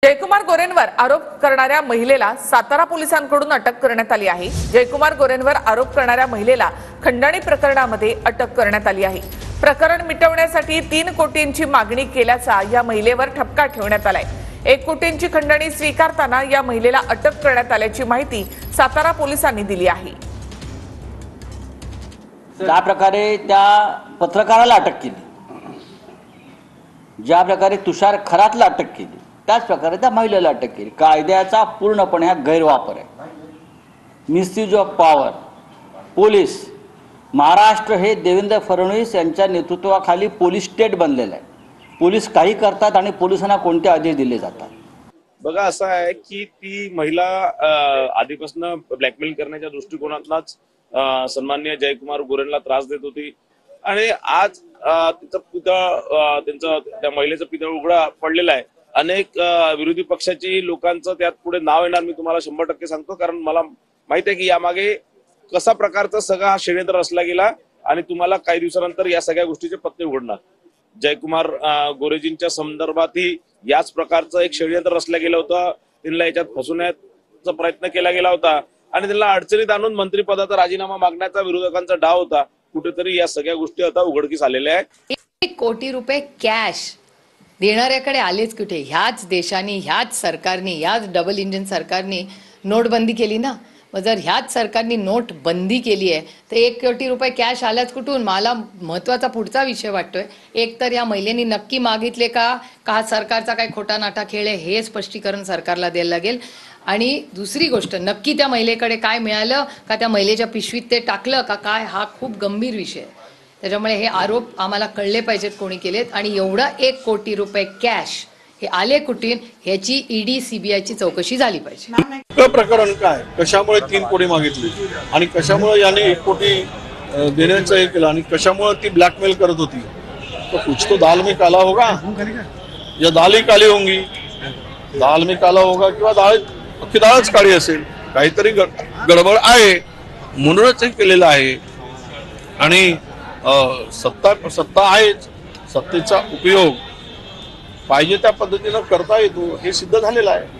जयकुमार गोरेंवर आरोप करणाऱ्या महिलेला सातारा पोलिसांकडून अटक करण्यात आली आहे। जयकुमार गोरेंवर आरोप करणाऱ्या महिलेला खंडणी प्रकरणामध्ये अटक करण्यात आली आहे। प्रकरण मिटवण्यासाठी 3 कोटींची मागणी केल्याचा या महिलेवर ठपका ठेवण्यात आलाय। 1 कोटींची खंडणी स्वीकारताना या महिलेला अटक करण्यात आल्याची माहिती सातारा पोलिसांनी दिली आहे। ज्या प्रकारे त्या पत्रकाराला अटक केली, ज्या प्रकारे तुषार खरातला अटक केली, त्याच प्रकारे त्या महिलेला अटक केली। कायद्याचा पूर्णपणे हा गैरवापर आहे, misuse of power. Police Maharashtra हे देवेंद्र फडणवीस यांच्या नेतृत्वाखाली पोलीस स्टेट बनलेलं आहे। पोलीस काही करतात आणि पोलिसांना कोणते आदेश दिले जातात। बघा, असं आहे की ती महिला आधीपासून ब्लॅकमेल करण्याच्या दृष्टिकोनातूनच सन्माननीय जयकुमार गोरेंना त्रास देत होती आणि आज तिचं पितळ त्या महिलेचं पितळ उघडा पडलेला आहे। अनेक विरोधी पक्षाची लोकांचं त्यात पुढे नाव येणार, मी तुम्हाला 100% सांगतो, कारण मला माहित आहे की यामागे कसा प्रकारचा सगळा हा षडयंत्र रचला गेला आणि तुम्हाला काही दिवसानंतर या सगळ्या गोष्टीचे पत्ते उघडणार। जयकुमार गोरेजींच्या संदर्भातही याच प्रकारचं एक षडयंत्र रचलं गेलं होतं। त्यांना याच्यात फसवण्याचा प्रयत्न केला गेला होता आणि त्यांना अडचणीत आणून मंत्रिपदाचा राजीनामा मागण्याचा विरोधकांचा डाव होता। कुठेतरी या सगळ्या गोष्टी आता उघडकीस आलेल्या आहेत। 1 कोटी रुपये कॅश देणाऱ्याकडे आलेच कुठे? ह्याच देशाने, ह्याच सरकारने, ह्याच डबल इंजिन सरकारने नोटबंदी केली ना। मग जर ह्याच सरकारने नोट बंदी केली आहे तर 1 कोटी रुपये कॅश आल्याच कुठून? मला महत्वाचा पुढचा विषय वाटतोय, एक तर या महिलेनी नक्की मागितले का हा सरकारचा काही खोटा नाटा खेळ आहे हे स्पष्टीकरण सरकारला द्यायला लागेल। आणि दुसरी गोष्ट, नक्की त्या महिलेकडे काय मिळालं का, त्या महिलेच्या पिशवीत ते टाकलं का काय, हा खूप गंभीर विषय आहे। त्याच्यामुळे हे आरोप आम्हाला कळले पाहिजेत कोणी केलेत आणि एवढा 1 कोटी रुपये कॅश हे आले कुठून ह्याची ईडी सीबीआयची चौकशी झाली पाहिजे। प्रकरण काय, कशामुळे 3 कोटी मागितली आणि कशामुळे याने 1 कोटी देण्याचं हे केलं आणि कशामुळे ती ब्लॅकमेल करत होती, तो कुछ तो दाल में काला होगा या दाल ही काली होंगी, दाल में काला होगा किंवा अख्खी दाळच काळी असेल, काहीतरी गडबड आहे म्हणूनच हे केलेलं आहे। आणि सत्ता आहेच, सत्तेचा उपयोग पाहिजे त्या पद्धतीनं करता येतो हे सिद्ध झालेलं आहे।